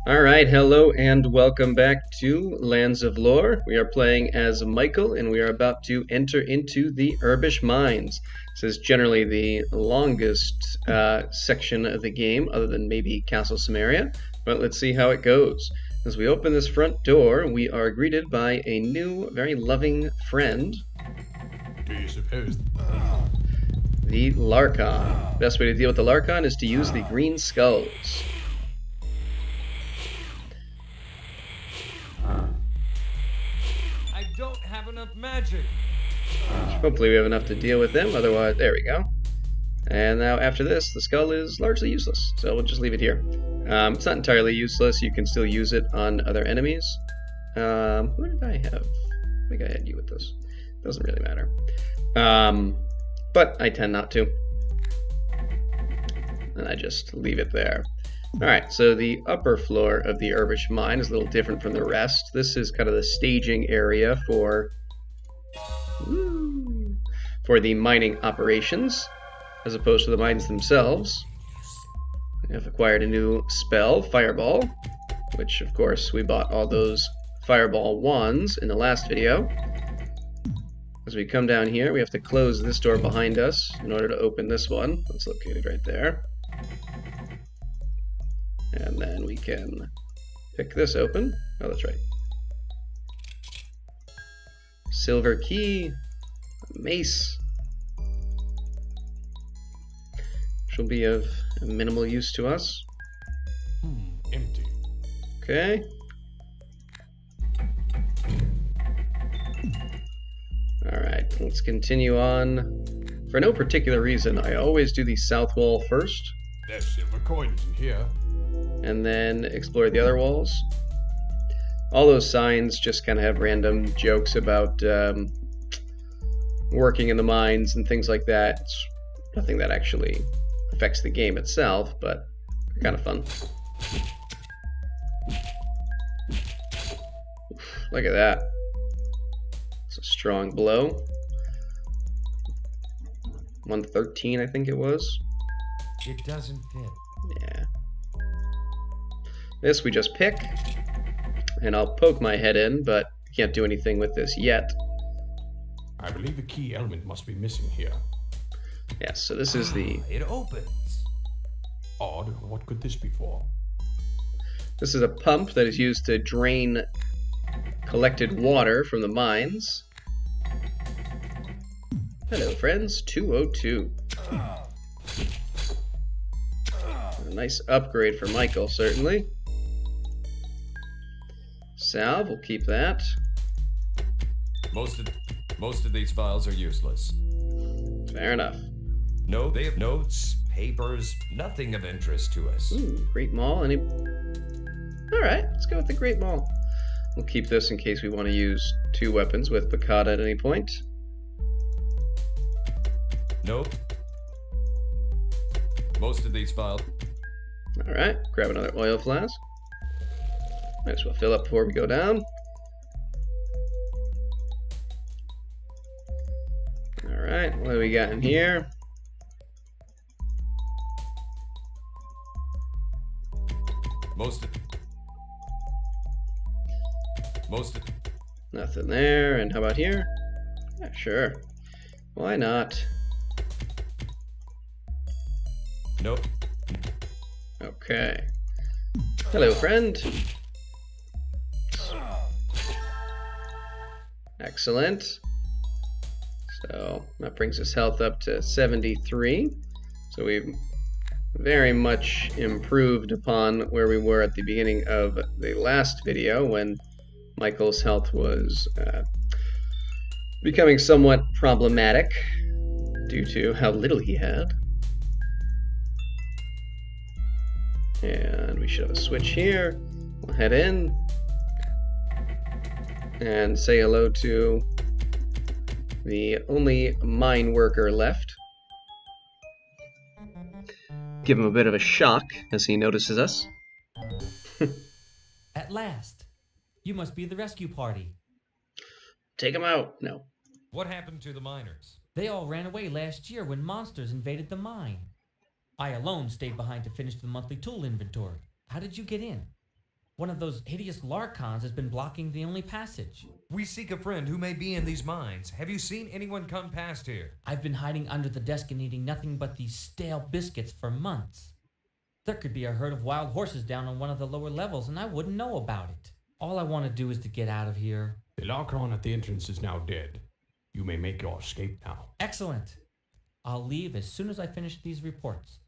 Alright, hello and welcome back to Lands of Lore. We are playing as Michael and we are about to enter into the Urbish Mines. This is generally the longest section of the game, other than maybe Castle Samaria, but let's see how it goes. As we open this front door, we are greeted by a new, very loving friend. Do you suppose? The Larkon. Best way to deal with the Larkon is to use the green skulls. I don't have enough magic. Hopefully we have enough to deal with them, otherwise, there we go. And now after this, the skull is largely useless, so we'll just leave it here. It's not entirely useless, you can still use it on other enemies. Who did I have? I think I had you with this. Doesn't really matter. But I tend not to. And I just leave it there. Alright, so the upper floor of the Urbish Mine is a little different from the rest. This is kind of the staging area for the mining operations, as opposed to the mines themselves. We have acquired a new spell, Fireball, which of course we bought all those Fireball wands in the last video. As we come down here, we have to close this door behind us in order to open this one. It's located right there. And then we can pick this open. Oh, that's right. Silver key, mace, which will be of minimal use to us. Empty. Okay. Alright, let's continue on. For no particular reason, I always do the south wall first, There's silver coins in here. and then explore the other walls. All those signs just kind of have random jokes about working in the mines and things like that. It's nothing that actually affects the game itself, but kind of fun. Oof, look at that. It's a strong blow. 113, I think it was. It doesn't fit. Yeah. This we just pick, and I'll poke my head in, but can't do anything with this yet. I believe the key element must be missing here. Yes, so this is the It opens. Odd. What could this be for? this is a pump that is used to drain collected water from the mines. Hello, friends. 202. A nice upgrade for Michael, certainly. Salve, we'll keep that. Most of these files are useless. Fair enough. No, they have notes, papers, nothing of interest to us. Ooh, Great Maul. Any? Alright, let's go with the Great Maul. We'll keep this in case we want to use two weapons with Picada at any point. Nope. Most of these files. Alright, grab another oil flask. Might as well fill up before we go down. Alright, what do we got in here? Nothing there. And how about here? Yeah, sure. Why not? Nope. Okay. Hello, friend. Excellent. So that brings his health up to 73. So we've very much improved upon where we were at the beginning of the last video when Michael's health was becoming somewhat problematic due to how little he had. And we should have a switch here. We'll head in and say hello to the only mine worker left. Give him a bit of a shock as he notices us. At last. You must be the rescue party. Take him out. No. What happened to the miners? They all ran away last year when monsters invaded the mine. I alone stayed behind to finish the monthly tool inventory. How did you get in? One of those hideous Larkons has been blocking the only passage. We seek a friend who may be in these mines. Have you seen anyone come past here? I've been hiding under the desk and eating nothing but these stale biscuits for months. There could be a herd of wild horses down on one of the lower levels and I wouldn't know about it. All I want to do is to get out of here. The Larkon at the entrance is now dead. You may make your escape now. Excellent. I'll leave as soon as I finish these reports.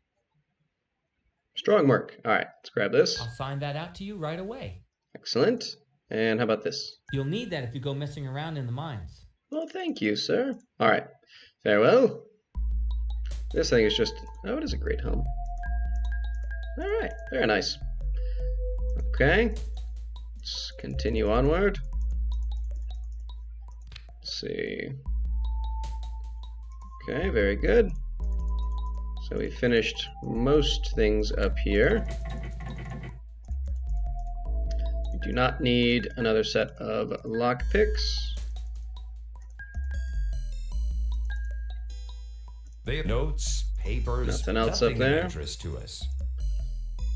Strong work. All right, let's grab this. I'll sign that out to you right away. Excellent. And how about this? You'll need that if you go messing around in the mines. Well, thank you, sir. All right. Farewell. This thing is just... Oh, it is a great helm. All right. Very nice. Okay. Let's continue onward. Let's see. Okay, very good. So we finished most things up here. We do not need another set of lockpicks. They have notes, papers, Nothing else up nothing there. of interest to us.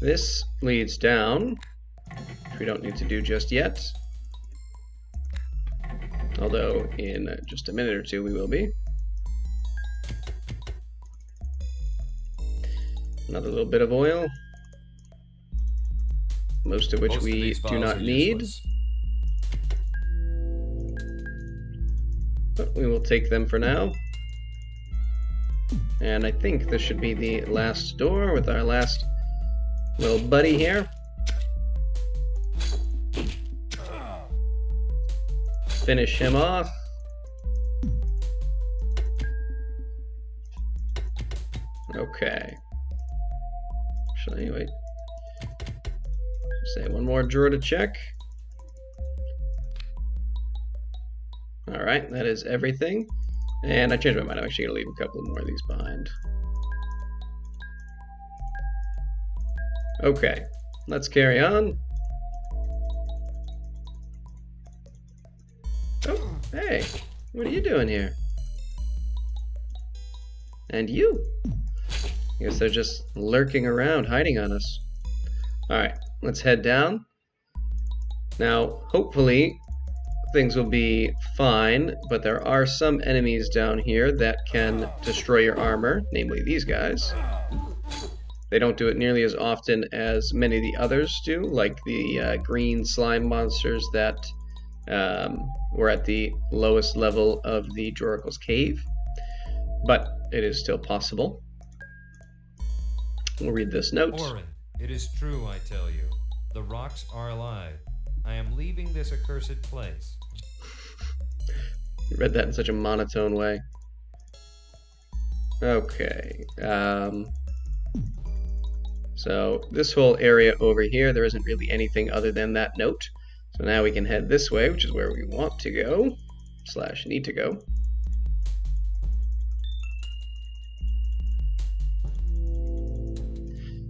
This leads down, which we don't need to do just yet. Although in just a minute or two we will be. Another little bit of oil, most of which Most of we these do files not are need, useless. but we will take them for now. And I think this should be the last door with our last little buddy here. Finish him off. Okay. Actually, wait. Say one more drawer to check. Alright, that is everything. And I changed my mind. I'm actually going to leave a couple more of these behind. Okay, let's carry on. Oh, hey, what are you doing here? And you? I guess they're just lurking around, hiding on us. Alright, let's head down. Now, hopefully, things will be fine, but there are some enemies down here that can destroy your armor, namely these guys. They don't do it nearly as often as many of the others do, like the green slime monsters that were at the lowest level of the Joracle's Cave. But it is still possible. We'll read this note. Orin, it is true, I tell you. The rocks are alive. I am leaving this accursed place. You read that in such a monotone way. Okay. So this whole area over here, there isn't really anything other than that note. So now we can head this way, which is where we want to go, / need to go.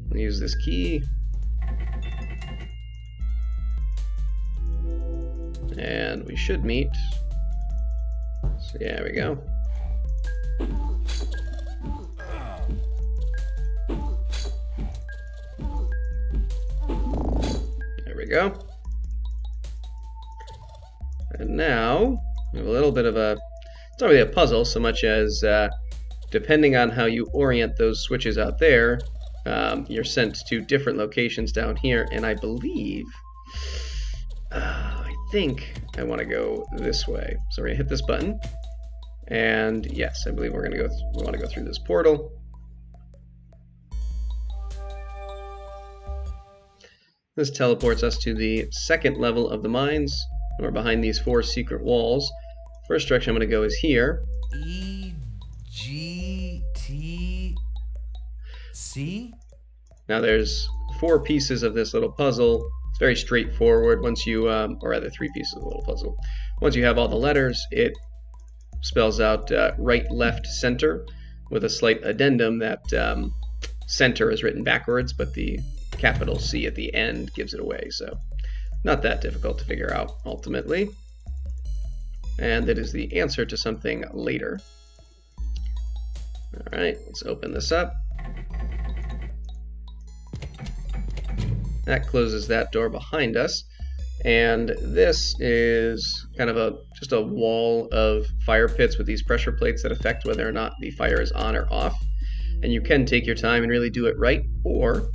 We'll use this key. And we should meet. So yeah, there we go. There we go. And now we have a little bit of a, it's not really a puzzle so much as depending on how you orient those switches out there, you're sent to different locations down here, and I believe, I think I want to go this way. So we're gonna hit this button, and yes, I believe we want to go through this portal. This teleports us to the second level of the mines. We're behind these 4 secret walls. First direction I'm going to go is here. E-G-T-C? Now there's 4 pieces of this little puzzle. It's very straightforward once you, or rather 3 pieces of the little puzzle. Once you have all the letters, it spells out right, left, center, with a slight addendum that center is written backwards, but the capital C at the end gives it away, so not that difficult to figure out ultimately. And it is the answer to something later. Alright, let's open this up. That closes that door behind us. And this is kind of just a wall of fire pits with these pressure plates that affect whether or not the fire is on or off. And you can take your time and really do it right, or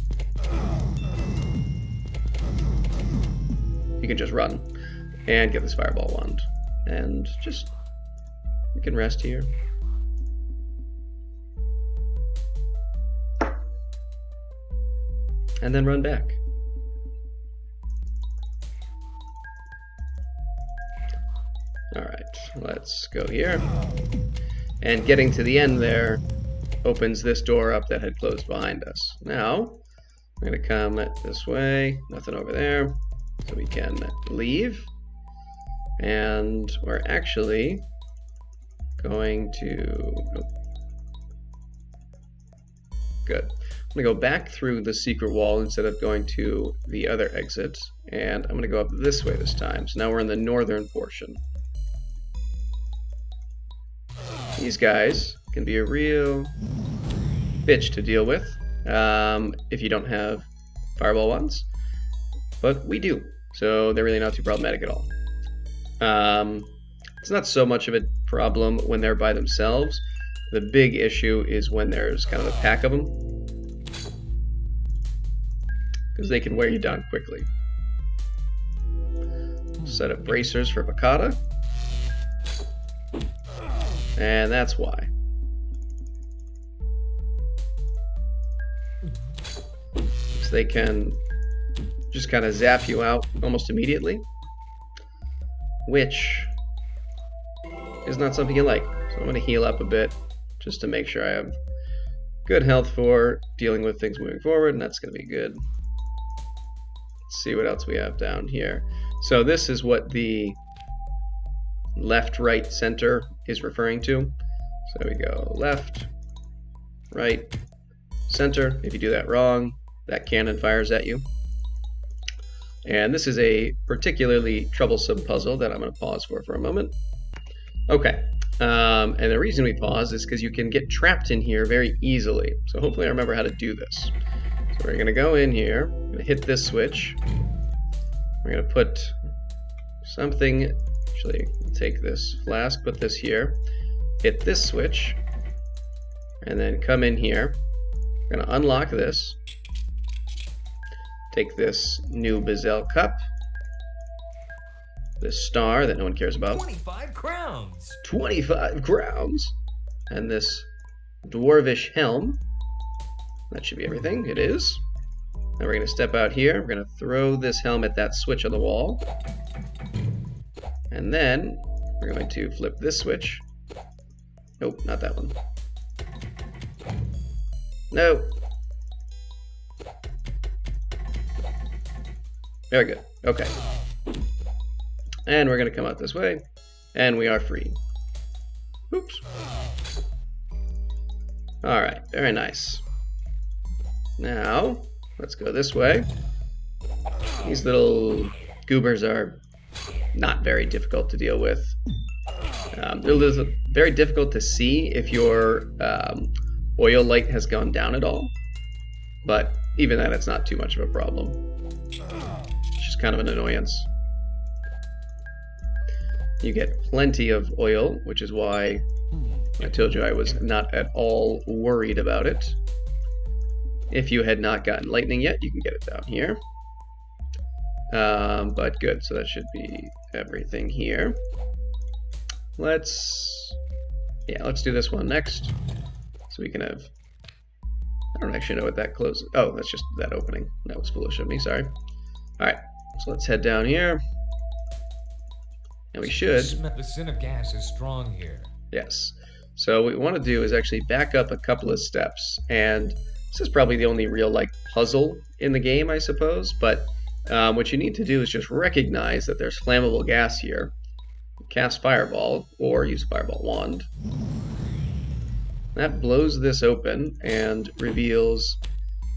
you can just run and get this fireball wand. And just, you can rest here. And then run back. Alright, let's go here. And getting to the end there opens this door up that had closed behind us. Now, we're going to come this way, nothing over there, so we can leave. And we're actually going to... Nope. Good. I'm going to go back through the secret wall instead of going to the other exit. And I'm going to go up this way this time. So now we're in the northern portion. These guys can be a real bitch to deal with if you don't have fireball wands. But we do. So they're really not too problematic at all. It's not so much of a problem when they're by themselves. The big issue is when there's kind of a pack of them, because they can wear you down quickly. Set up bracers for Bakata. And that's why. So they can just kind of zap you out almost immediately, which is not something you like. So I'm going to heal up a bit just to make sure I have good health for dealing with things moving forward, and that's going to be good. Let's see what else we have down here. So this is what the left, right, center is referring to. So we go left, right, center. If you do that wrong, that cannon fires at you. And this is a particularly troublesome puzzle that I'm going to pause for a moment. Okay, and the reason we pause is because you can get trapped in here very easily. So hopefully I remember how to do this. So we're going to go in here, we're going to hit this switch. We're going to put something, actually take this flask, put this here, hit this switch, and then come in here. We're going to unlock this. Take this new Bezel cup, this star that no one cares about. 25 crowns! 25 crowns! And this dwarvish helm. That should be everything. It is. Now we're going to step out here. We're going to throw this helm at that switch on the wall. And then we're going to flip this switch. Nope, not that one. No. Very good. Okay. And we're going to come out this way, and we are free. Oops. Alright, very nice. Now, let's go this way. These little goobers are not very difficult to deal with. They're very difficult to see if your oil light has gone down at all. But even that, it's not too much of a problem. It's just kind of an annoyance. You get plenty of oil, which is why I told you I was not at all worried about it. If you had not gotten lightning yet, you can get it down here. But good, so that should be everything here. Let's do this one next. So we can have, I don't actually know what that closes. Oh, that's just that opening. That was foolish of me, sorry. Alright, so let's head down here. And we should. The scent of gas is strong here. Yes. So what we want to do is actually back up a couple of steps. And this is probably the only real puzzle in the game, I suppose. But what you need to do is just recognize that there's flammable gas here. Cast Fireball, or use a Fireball Wand. That blows this open and reveals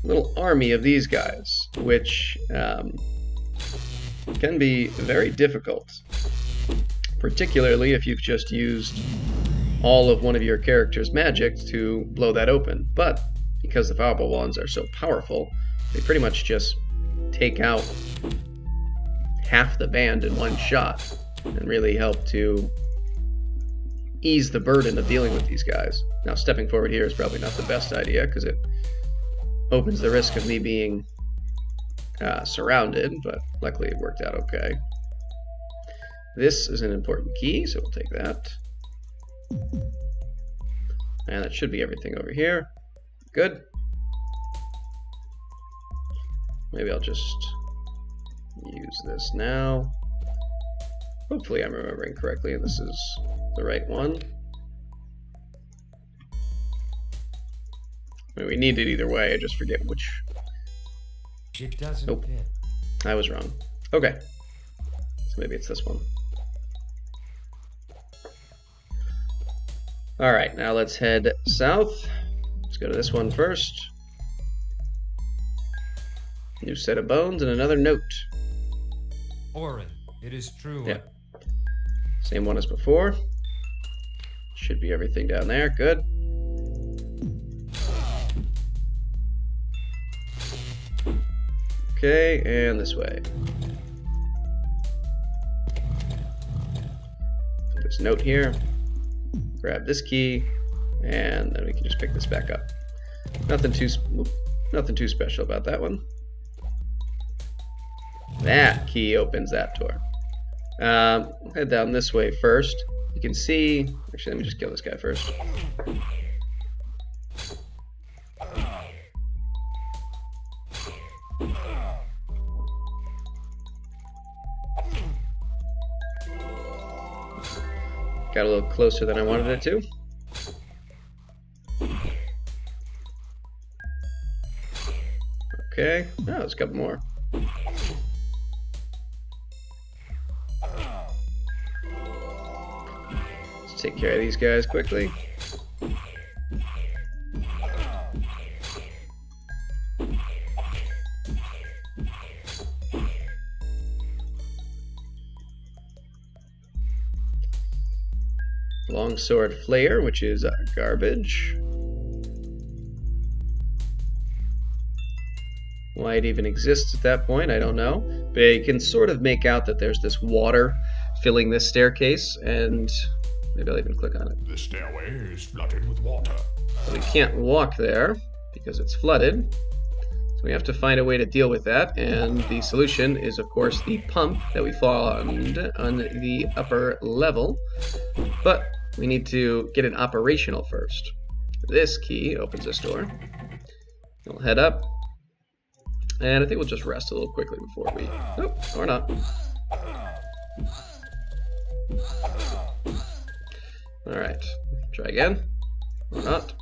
a little army of these guys, which can be very difficult. Particularly if you've just used all of one of your character's magic to blow that open. But because the Fireball Wands are so powerful, they pretty much just take out half the band in one shot and really help to ease the burden of dealing with these guys. Now, stepping forward here is probably not the best idea because it opens the risk of me being surrounded, but luckily it worked out okay. This is an important key, so we'll take that. And that should be everything over here. Good. Maybe I'll just use this now. Hopefully I'm remembering correctly and this is the right one. I mean, we need it either way, I just forget which. It doesn't Nope. fit. I was wrong. Okay. So maybe it's this one. Alright, now let's head south. Let's go to this one first. New set of bones and another note. Orin, it is true. Yeah. Same one as before. Should be everything down there. Good. Okay, and this way. Put this note here. Grab this key, and then we can just pick this back up. Nothing too special about that one. That key opens that door. Head down this way first. You can see. Actually, let me just kill this guy first. Got a little closer than I wanted it to. Okay. Oh, there's a couple more. Let's take care of these guys quickly. Longsword Flayer, which is garbage. Why it even exists at that point, I don't know. But you can sort of make out that there's this water filling this staircase, and maybe I'll even click on it. The stairway is flooded with water. But we can't walk there because it's flooded. So we have to find a way to deal with that, and the solution is, of course, the pump that we found on the upper level. But we need to get it operational first. This key opens this door. We'll head up. And I think we'll just rest a little quickly before we... Oh, or not. Alright. Try again. Or not.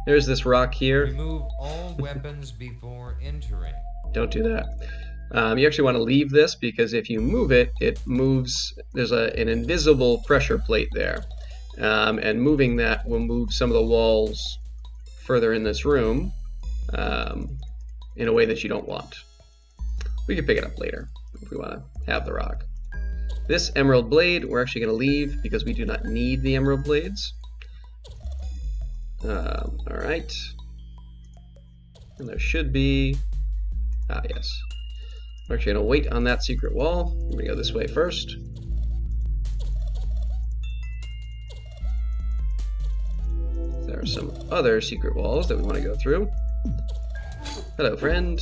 There's this rock here. Remove all weapons before entering. Don't do that. You actually want to leave this because if you move it, it moves. There's an invisible pressure plate there. And moving that will move some of the walls further in this room in a way that you don't want. We can pick it up later if we want to have the rock. This emerald blade, we're actually going to leave because we do not need the emerald blades. Alright. And there should be... Ah, yes. We're actually going to wait on that secret wall. We're going to go this way first. There are some other secret walls that we want to go through. Hello, friend.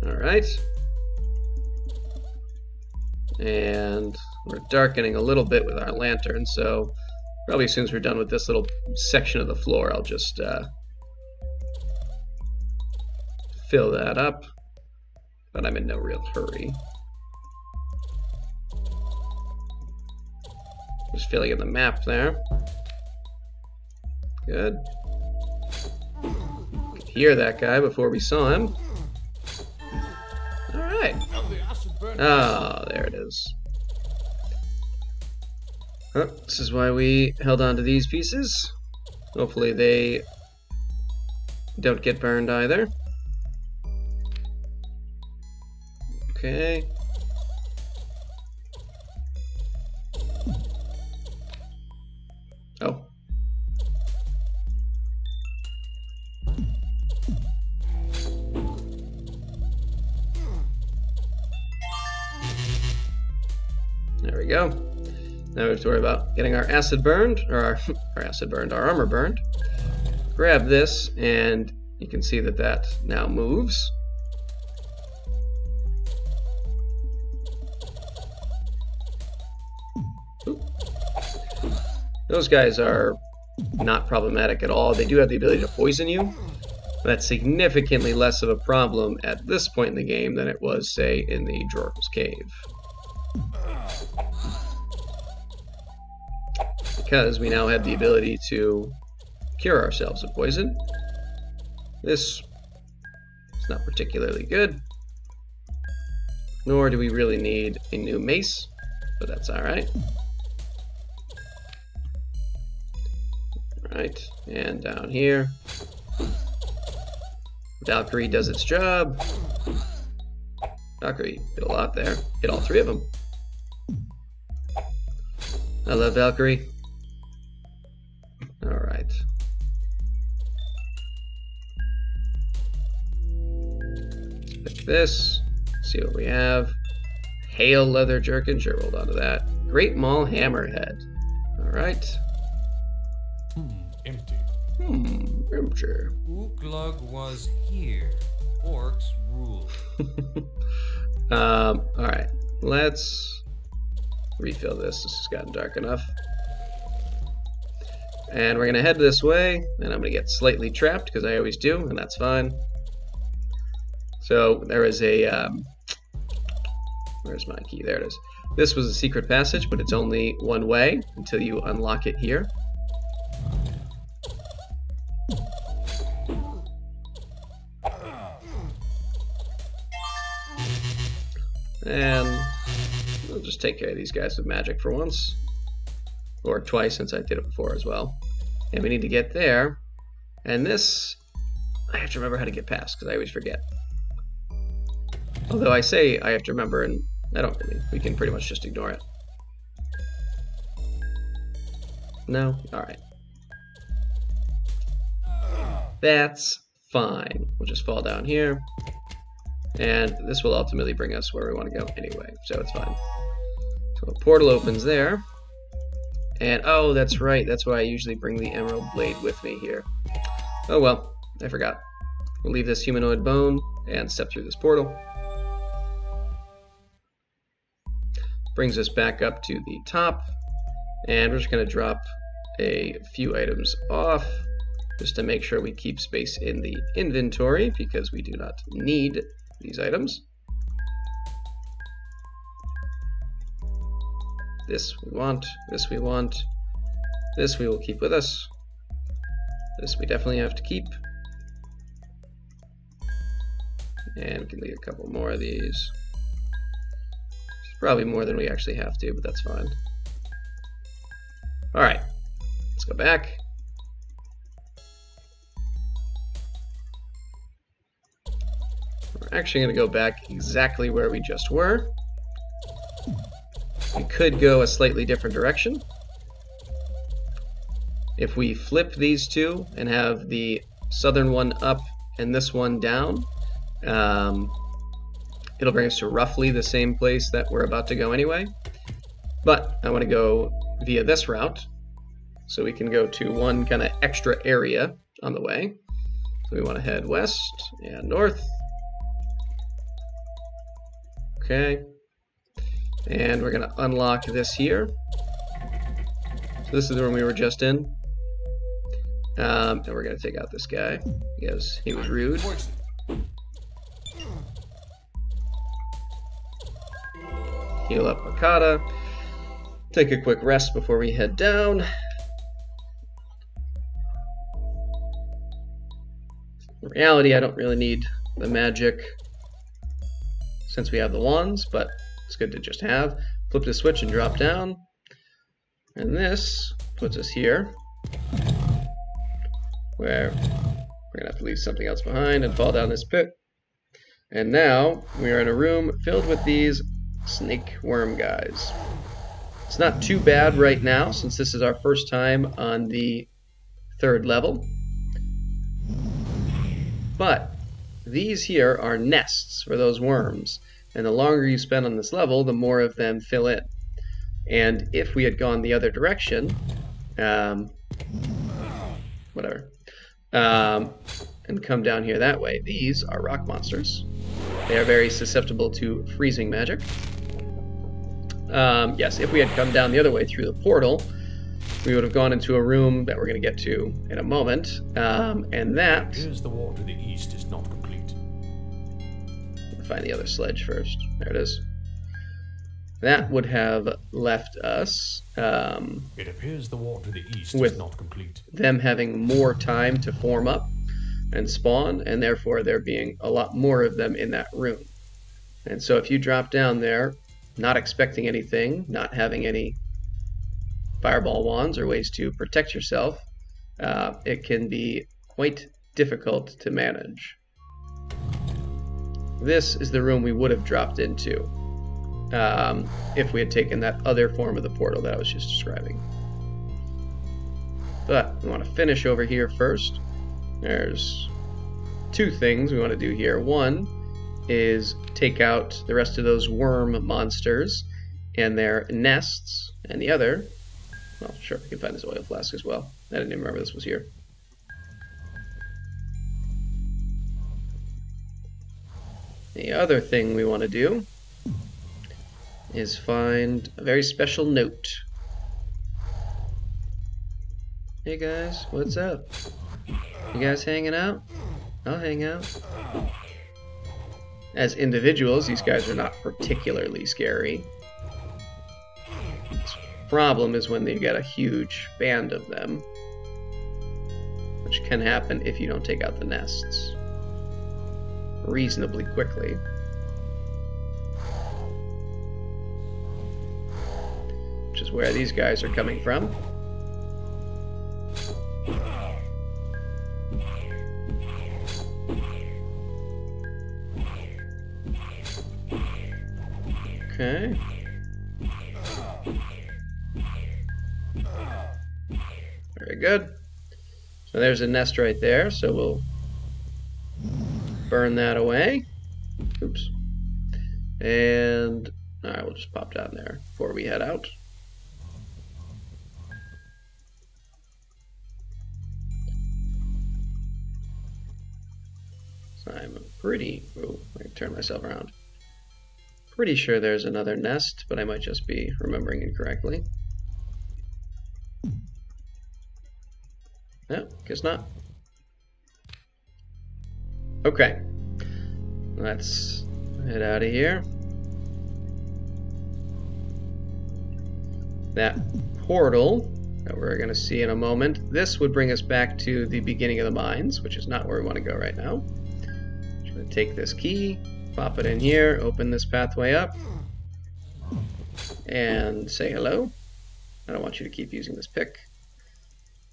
Alright. And we're darkening a little bit with our lantern, so probably as soon as we're done with this little section of the floor, I'll just fill that up. But I'm in no real hurry. Just filling in the map there. Good. Could hear that guy before we saw him. Alright. Oh, there it is. Oh, this is why we held on to these pieces. Hopefully they don't get burned either. Okay. There we go. Now we have to worry about getting our acid burned, or our armor burned. Grab this, and you can see that that now moves. Oop. Those guys are not problematic at all. They do have the ability to poison you. That's significantly less of a problem at this point in the game than it was, say, in the Jorkel's Cave. Because we now have the ability to cure ourselves of poison. This is not particularly good. Nor do we really need a new mace, but that's alright. Alright, and down here. Valkyrie does its job. Valkyrie did a lot there. Hit all three of them. I love Valkyrie. Alright. Pick this. See what we have. Hail leather jerkin. Sure, hold on to that. Great Maul hammerhead. Alright. Empty. Empty. Ooglug was here. Orcs rule. Alright. Let's refill this. This has gotten dark enough. And we're going to head this way, and I'm going to get slightly trapped, because I always do, and that's fine. So, there is a, where's my key? There it is. This was a secret passage, but it's only one way until you unlock it here. And we'll just take care of these guys with magic for once. Or twice, since I did it before as well. And we need to get there. And this, I have to remember how to get past, because I always forget. Although I say I have to remember, and I don't really. We can pretty much just ignore it. No? Alright. That's fine. We'll just fall down here. And this will ultimately bring us where we want to go anyway, so it's fine. So a portal opens there. And, oh, that's right, that's why I usually bring the emerald blade with me here. Oh well, I forgot. We'll leave this humanoid bone and step through this portal. Brings us back up to the top. And we're just going to drop a few items off, just to make sure we keep space in the inventory, because we do not need these items. This we want, this we want, this we will keep with us. This we definitely have to keep. And we can leave a couple more of these. Probably more than we actually have to, but that's fine. Alright, let's go back. We're actually going to go back exactly where we just were. We could go a slightly different direction. If we flip these two and have the southern one up and this one down, it'll bring us to roughly the same place that we're about to go anyway. But I want to go via this route, so we can go to one kind of extra area on the way. So we want to head west and north. Okay. And we're going to unlock this here. So this is the room we were just in. And we're going to take out this guy, because he was rude. Heal up Makata. Take a quick rest before we head down. In reality, I don't really need the magic since we have the wands, but it's good to just have. Flip the switch and drop down. And this puts us here, where we're going to have to leave something else behind and fall down this pit. And now we are in a room filled with these snake worm guys. It's not too bad right now, since this is our first time on the 3rd level. But these here are nests for those worms, and the longer you spend on this level, the more of them fill in. And if we had gone the other direction, whatever, and come down here that way, these are rock monsters. They are very susceptible to freezing magic. Yes, if we had come down the other way through the portal, we would have gone into a room that we're going to get to in a moment, and that... Here's the wall to the east is not complete. Find the other sledge first. There it is. That would have left us... It appears the wall to the east with is not complete. them having more time to form up and spawn, and therefore there being a lot more of them in that room. And so if you drop down there, not expecting anything, not having any fireball wands or ways to protect yourself, it can be quite difficult to manage. This is the room we would have dropped into if we had taken that other form of the portal that I was just describing. But we want to finish over here first. There's two things we want to do here. One is take out the rest of those worm monsters and their nests, and the other, well, sure, we can find this oil flask as well. I didn't even remember this was here. The other thing we want to do is find a very special note. Hey guys, what's up? You guys hanging out? I'll hang out. As individuals, these guys are not particularly scary. The problem is when you get a huge band of them, which can happen if you don't take out the nests reasonably quickly. Which is where these guys are coming from. Okay. Very good. So there's a nest right there, so we'll burn that away. Oops. And alright, we'll just pop down there before we head out. So I'm pretty... Oh, I can turn myself around. Pretty sure there's another nest, but I might just be remembering incorrectly. No, guess not. Okay, let's head out of here. That portal that we're going to see in a moment, this would bring us back to the beginning of the mines, which is not where we want to go right now. Just going to take this key, pop it in here, open this pathway up, and say hello. I don't want you to keep using this pick.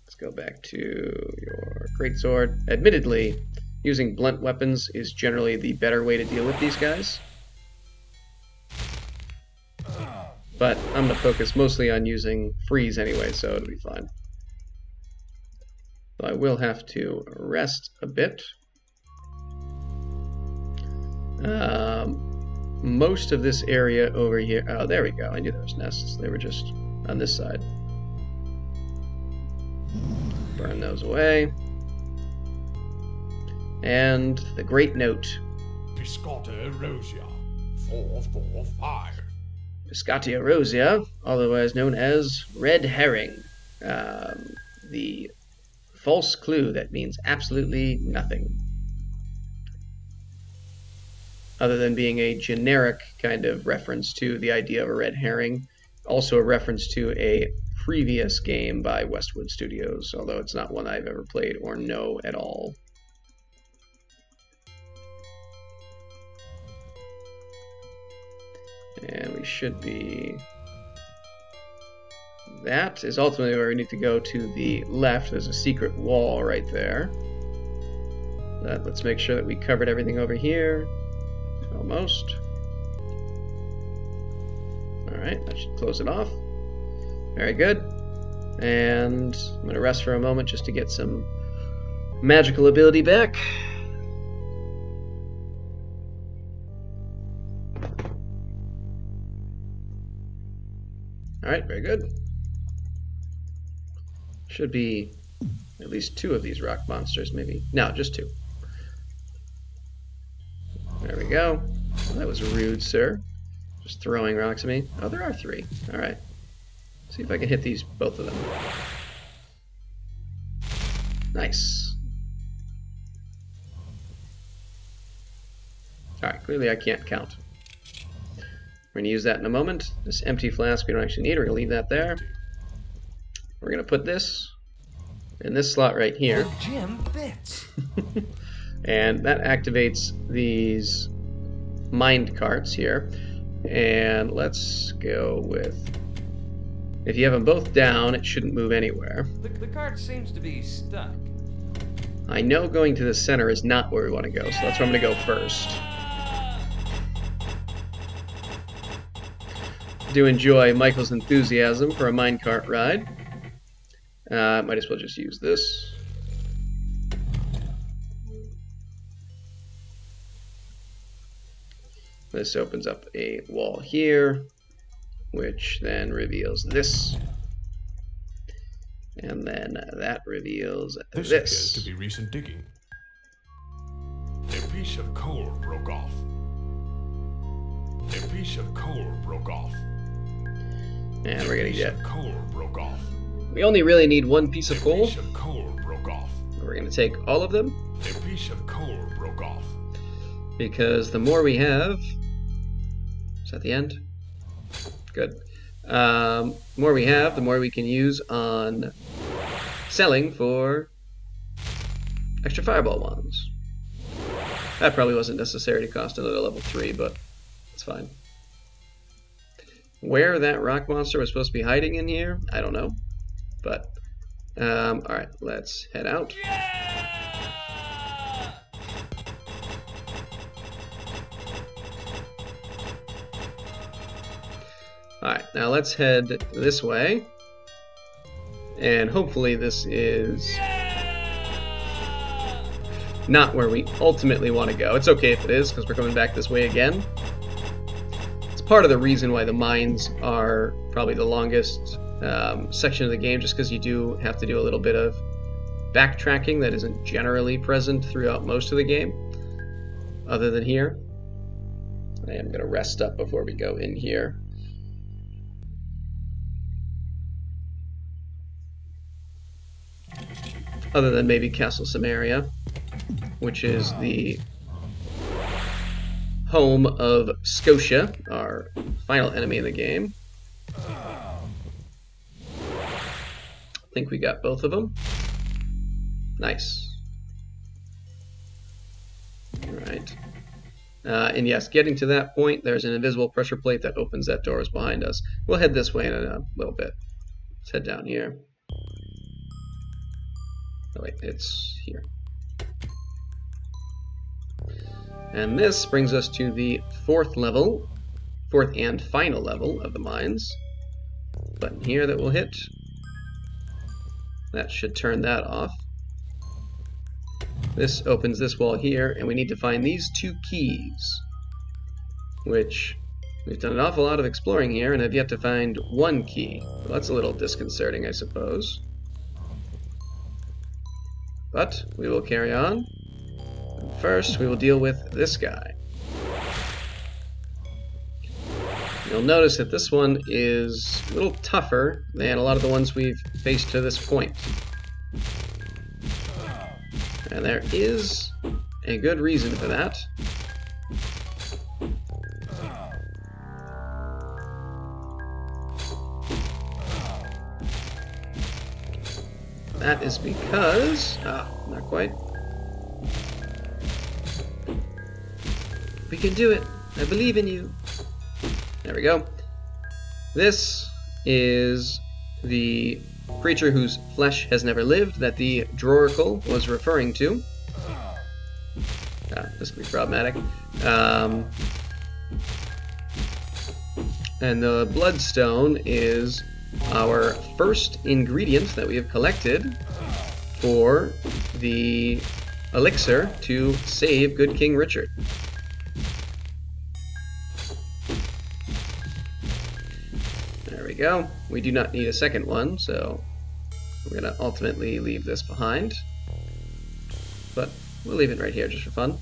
Let's go back to your greatsword. Admittedly, using blunt weapons is generally the better way to deal with these guys. But I'm going to focus mostly on using freeze anyway, so it'll be fine. So I will have to rest a bit. Most of this area over here... Oh, there we go. I knew there was nests. They were just on this side. Burn those away. And the great note. Scotia Rosia, 445. Scotia Rosia, otherwise known as red herring. The false clue that means absolutely nothing. Other than being a generic kind of reference to the idea of a red herring. Also a reference to a previous game by Westwood Studios, although it's not one I've ever played or know at all. And we should be... That is ultimately where we need to go to the left. There's a secret wall right there. Let's make sure that we covered everything over here. Almost. Alright, that should close it off. Very good. And I'm going to rest for a moment just to get some magical ability back. Alright, very good. Should be at least 2 of these rock monsters, maybe. No, just 2. There we go. Well, that was rude, sir. Just throwing rocks at me. Oh, there are 3. Alright. See if I can hit these, both of them. Nice. Alright, clearly I can't count. We're going to use that in a moment. This empty flask we don't actually need. We're going to leave that there. We're going to put this in this slot right here. The gym fits. And that activates these mind carts here. And let's go with... If you have them both down, it shouldn't move anywhere. The cart seems to be stuck. I know going to the center is not where we want to go, so that's where I'm going to go first. Do enjoy Michael's enthusiasm for a minecart ride. Might as well just use this. This opens up a wall here, which then reveals this. And then that reveals This this. appears to be recent digging. A piece of coal broke off. A piece of coal broke off. And we're gonna piece get... of coal broke off. We only really need 1 piece of A coal. piece of coal broke off. We're gonna take all of them, A piece of coal broke off. because the more we have... Is that the end? Good. More we have, the more we can use on selling for extra fireball wands. That probably wasn't necessary to cost another level 3, but it's fine. Where that rock monster was supposed to be hiding in here, I don't know. But, alright, let's head out. Alright, now let's head this way. And hopefully this is not where we ultimately want to go. It's okay if it is, because we're coming back this way again. It's part of the reason why the mines are probably the longest section of the game, just because you do have to do a little bit of backtracking that isn't generally present throughout most of the game, other than here. I am going to rest up before we go in here. Other than maybe Castle Samaria, which is the home of Scotia, our final enemy in the game. I think we got both of them. Nice. Alright. And yes, getting to that point, there's an invisible pressure plate that opens that doors behind us. We'll head this way in a little bit. Let's head down here. Oh wait, it's here. And this brings us to the 4th level, 4th and final level of the mines. Button here that we'll hit. That should turn that off. This opens this wall here, and we need to find these 2 keys, which we've done an awful lot of exploring here and have yet to find 1 key. Well, that's a little disconcerting, I suppose. But we will carry on. And first, we will deal with this guy. You'll notice that this one is a little tougher than a lot of the ones we've faced to this point. And there is a good reason for that. That is because... not quite. We can do it. I believe in you. There we go. This is the creature whose flesh has never lived that the Droracle was referring to. This could be problematic. And the Bloodstone is our first ingredient that we have collected for the elixir to save good King Richard. There we go. We do not need a second one, so we're going to ultimately leave this behind. But we'll leave it right here just for fun.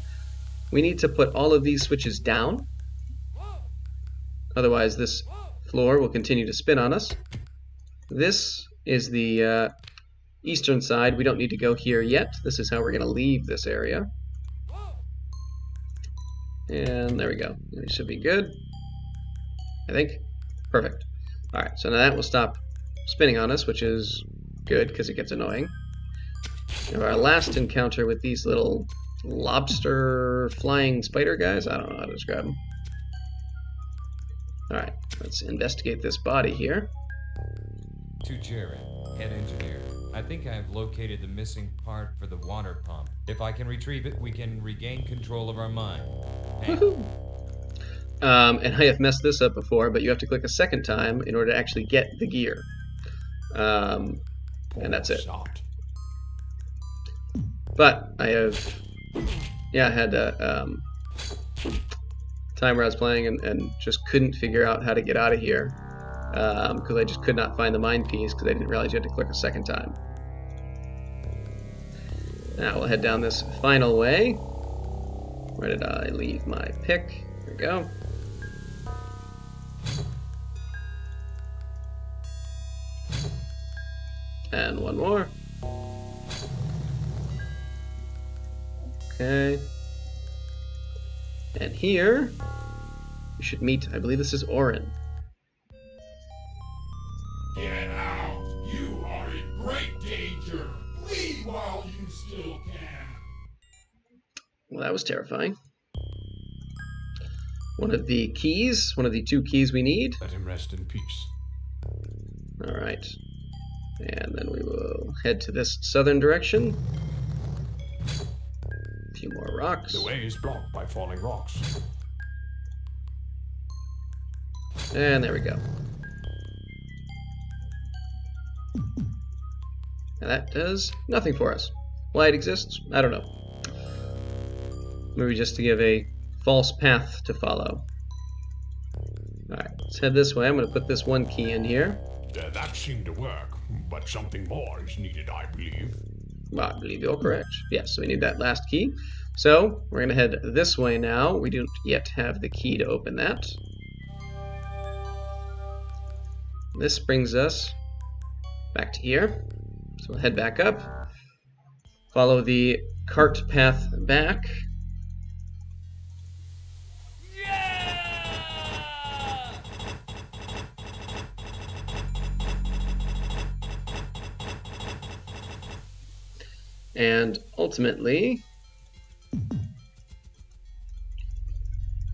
We need to put all of these switches down. Otherwise this floor will continue to spin on us. This is the eastern side. We don't need to go here yet. This is how we're going to leave this area. And there we go. It should be good, I think. Perfect. Alright, so now that will stop spinning on us, which is good because it gets annoying. We have our last encounter with these little lobster flying spider guys. I don't know how to describe them. Alright, let's investigate this body here. To Jared, head engineer. I think I've located the missing part for the water pump. If I can retrieve it, we can regain control of our mine. Woohoo! And I have messed this up before, but you have to click a second time in order to actually get the gear. And that's it. Shot. But I have, yeah, I had a time where I was playing and just couldn't figure out how to get out of here because I just could not find the mine piece because I didn't realize you had to click a second time. Now we'll head down this final way. Where did I leave my pick? There we go. And one more. Okay. And here, we should meet, I believe this is Orin. Get out! You are in great danger! Leave while you still can! Well, that was terrifying. One of the keys, one of the 2 keys we need. Let him rest in peace. Alright. And then we will head to this southern direction. A few more rocks. The way is blocked by falling rocks. And there we go. And that does nothing for us. Why it exists? I don't know. Maybe just to give a false path to follow. Alright, let's head this way. I'm going to put this 1 key in here. That seemed to work, but something more is needed, I believe. Well, I believe you're correct. Yes, so we need that last key. So, we're going to head this way now. We don't yet have the key to open that. This brings us back to here. So we'll head back up. Follow the cart path back. And ultimately,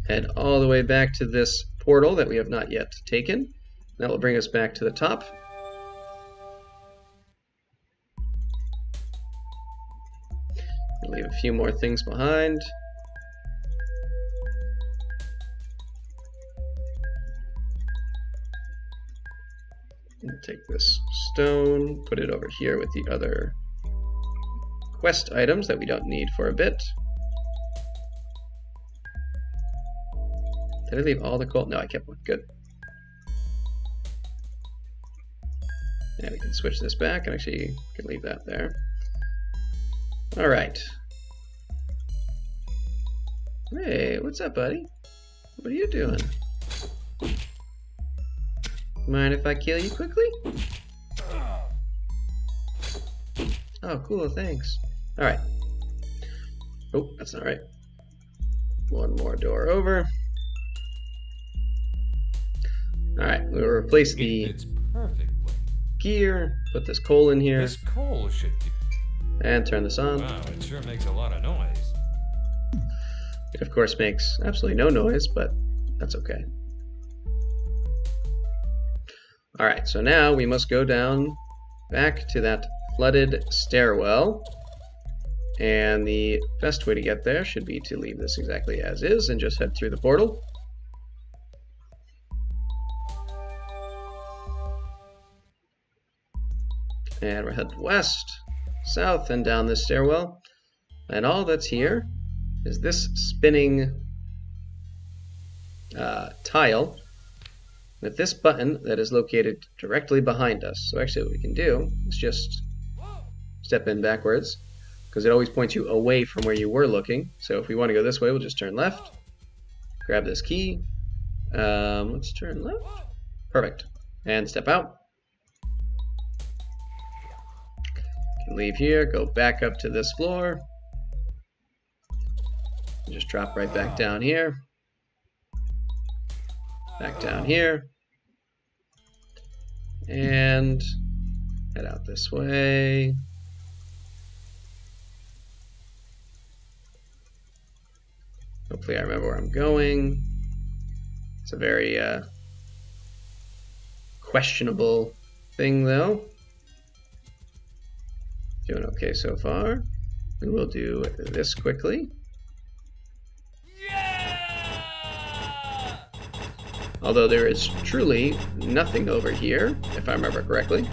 head all the way back to this portal that we have not yet taken. That will bring us back to the top. We'll leave a few more things behind. We'll take this stone, put it over here with the other quest items that we don't need for a bit. Did I leave all the coal? No, I kept one. Good. Yeah, we can switch this back and actually can leave that there. Alright. Hey, what's up, buddy? What are you doing? Mind if I kill you quickly? Oh, cool, thanks. Alright. Oh, that's not right. One more door over. Alright, we'll replace the It's perfectly. gear, put this coal in here, This coal should be. and turn this on. Wow, it sure makes a lot of noise. It of course makes absolutely no noise, but that's okay. Alright, so now we must go down back to that flooded stairwell. And the best way to get there should be to leave this exactly as is and just head through the portal. And we're heading west, south, and down this stairwell. And all that's here is this spinning tile. with this button that is located directly behind us. So actually what we can do is just step in backwards, because it always points you away from where you were looking. So if we want to go this way, we'll just turn left, grab this key. Let's turn left. Perfect. And step out. Leave here, go back up to this floor. Just drop right back down here. Back down here. And head out this way. Hopefully I remember where I'm going. It's a very questionable thing though. Doing okay so far. We will do this quickly. Although there is truly nothing over here, if I remember correctly.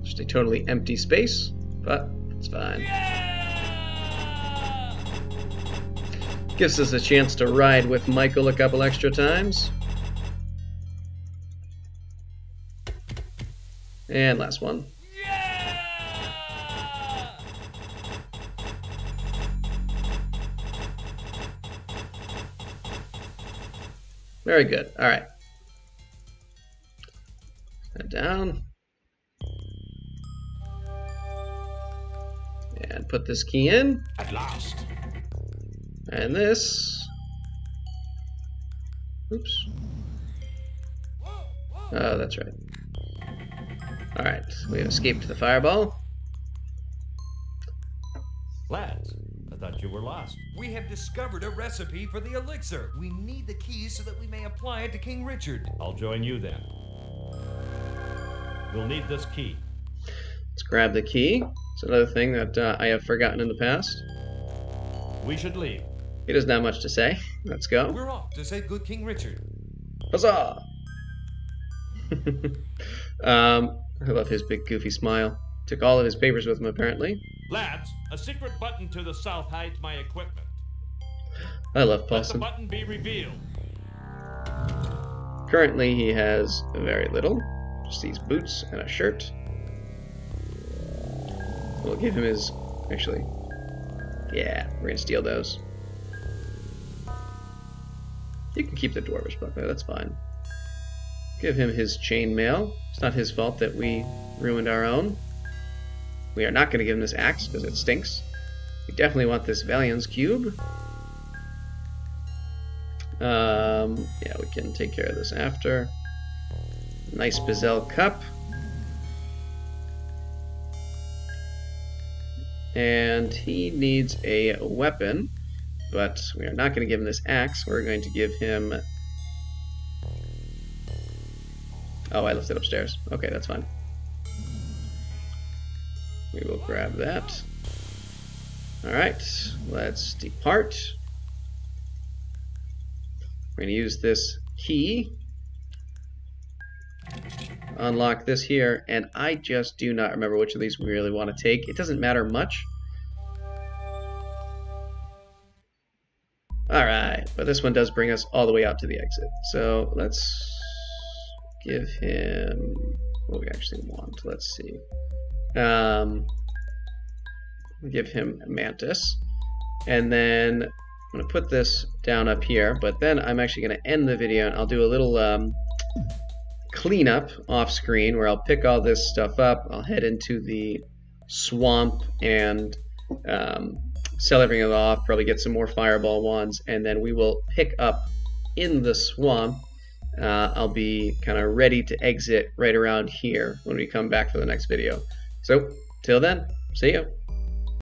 Just a totally empty space, but it's fine. Gives us a chance to ride with Michael a couple extra times. And last one. Very good. All right. Head down. And put this key in. At last. And this. Oops. Oh, that's right. All right. We have escaped the fireball. Lads, I thought you were lost. We have discovered a recipe for the elixir. We need the keys so that we may apply it to King Richard. I'll join you then. We'll need this key. Let's grab the key. It's another thing that I have forgotten in the past. We should leave. He doesn't have much to say. Let's go. We're off to save good King Richard. Huzzah! I love his big goofy smile. Took all of his papers with him, apparently. Lads, a secret button to the south hides my equipment. I love Let the Paulson. button be revealed. Currently, he has very little. Just these boots and a shirt. We'll give him his... Actually, yeah, we're going to steal those. You can keep the dwarvish buckler, that's fine. Give him his chainmail. It's not his fault that we ruined our own. We are not going to give him this axe because it stinks. We definitely want this Valiant's cube. Yeah, we can take care of this after. Nice Bezel cup. And he needs a weapon, but we are not going to give him this axe. We're going to give him... Oh, I left it upstairs. Okay, that's fine. We will grab that. Alright, let's depart. We're going to use this key. Unlock this here, and I just do not remember which of these we really want to take. It doesn't matter much. Alright, but this one does bring us all the way out to the exit. So let's give him what we actually want. Let's see. Give him Mantis. And then I'm going to put this down up here, but then I'm actually going to end the video and I'll do a little cleanup off screen where I'll pick all this stuff up. I'll head into the swamp and sell everything off, probably get some more fireball wands, and then we will pick up in the swamp. I'll be kind of ready to exit right around here when we come back for the next video. So, till then, see ya.